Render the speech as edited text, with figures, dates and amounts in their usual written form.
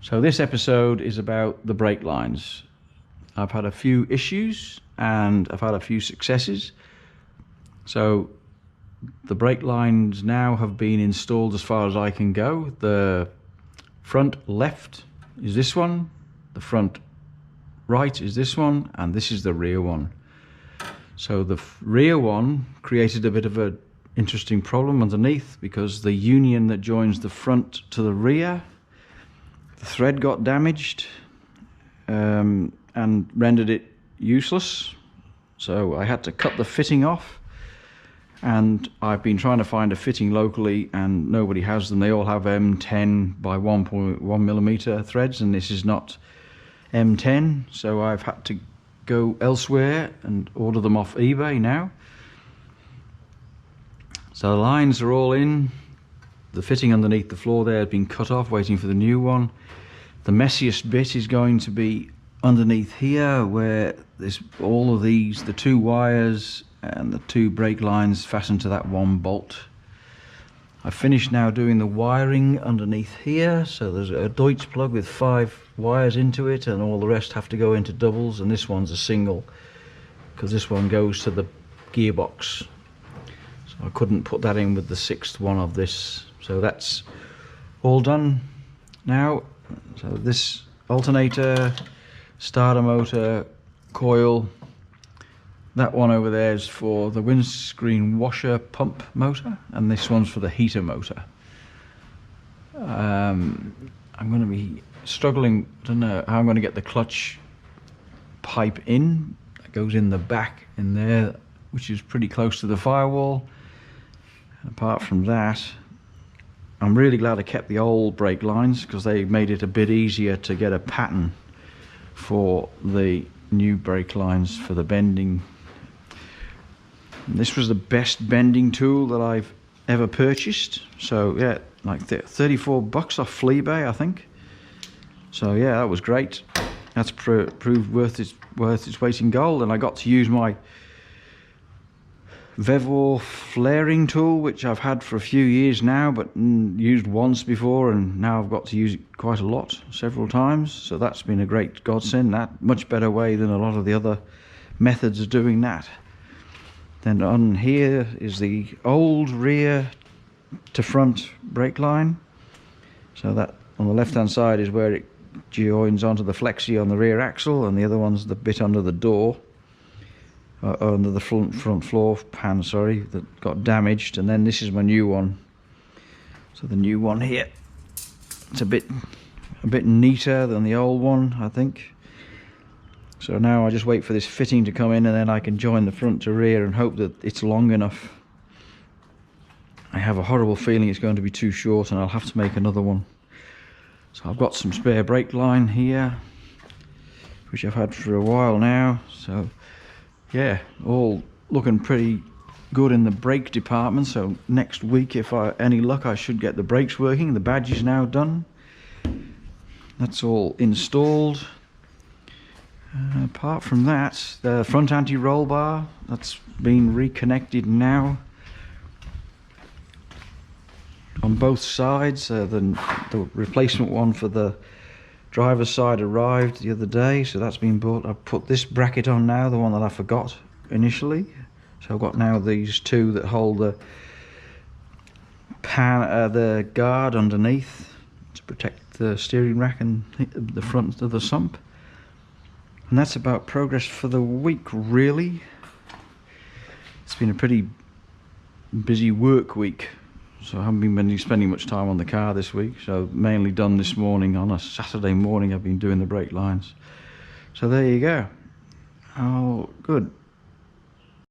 So this episode is about the brake lines. I've had a few issues and I've had a few successes. So the brake lines now have been installed as far as I can go. The front left is this one, the front right is this one, and this is the rear one. So the rear one created a bit of an interesting problem underneath because the union that joins the front to the rear, the thread got damaged and rendered it useless. So I had to cut the fitting off, and I've been trying to find a fitting locally and nobody has them. They all have M10 by 1.1 millimeter threads, and this is not M10, so I've had to go elsewhere and order them off eBay now. So the lines are all in. The fitting underneath the floor there has been cut off, waiting for the new one. The messiest bit is going to be underneath here, where there's all of these, the two wires and the two brake lines fastened to that one bolt. I've finished now doing the wiring underneath here. So there's a Deutsch plug with 5 wires into it, and all the rest have to go into doubles, and this one's a single because this one goes to the gearbox. So I couldn't put that in with the 6th one of this. So that's all done now. So this alternator, starter motor, coil, that one over there is for the windscreen washer pump motor, and this one's for the heater motor. I'm going to be struggling, I don't know how I'm going to get the clutch pipe in. That goes in the back in there, which is pretty close to the firewall. Apart from that, I'm really glad I kept the old brake lines because they made it a bit easier to get a pattern for the new brake lines for the bending. And this was the best bending tool that I've ever purchased. So yeah, like 34 bucks off Fleabay, I think. So yeah, that was great. That's proved worth its weight in gold. And I got to use my Vevor flaring tool, which I've had for a few years now, but used once before, and now I've got to use it quite a lot, several times. So that's been a great godsend. That much better way than a lot of the other methods of doing that. Then on here is the old rear to front brake line. So that on the left hand side is where it joins onto the flexi on the rear axle, and the other one's the bit under the door. Under the front floor pan, sorry, that got damaged. And then this is my new one. So the new one here, it's a bit neater than the old one, I think. So now I just wait for this fitting to come in, and then I can join the front to rear and hope that it's long enough. I have a horrible feeling it's going to be too short and I'll have to make another one. So I've got some spare brake line here, which I've had for a while now. So yeah, all looking pretty good in the brake department. So next week, if any luck, I should get the brakes working. The badge is now done. That's all installed. Apart from that, the front anti-roll bar, that's been reconnected now on both sides. The replacement one for the driver's side arrived the other day, so that's been bought. I've put this bracket on now, the one that I forgot initially. So I've got now these two that hold the the guard underneath to protect the steering rack and the front of the sump. And that's about progress for the week, really. It's been a pretty busy work week, so I haven't been spending much time on the car this week. So mainly done this morning. On a Saturday morning I've been doing the brake lines. So there you go. Oh, good.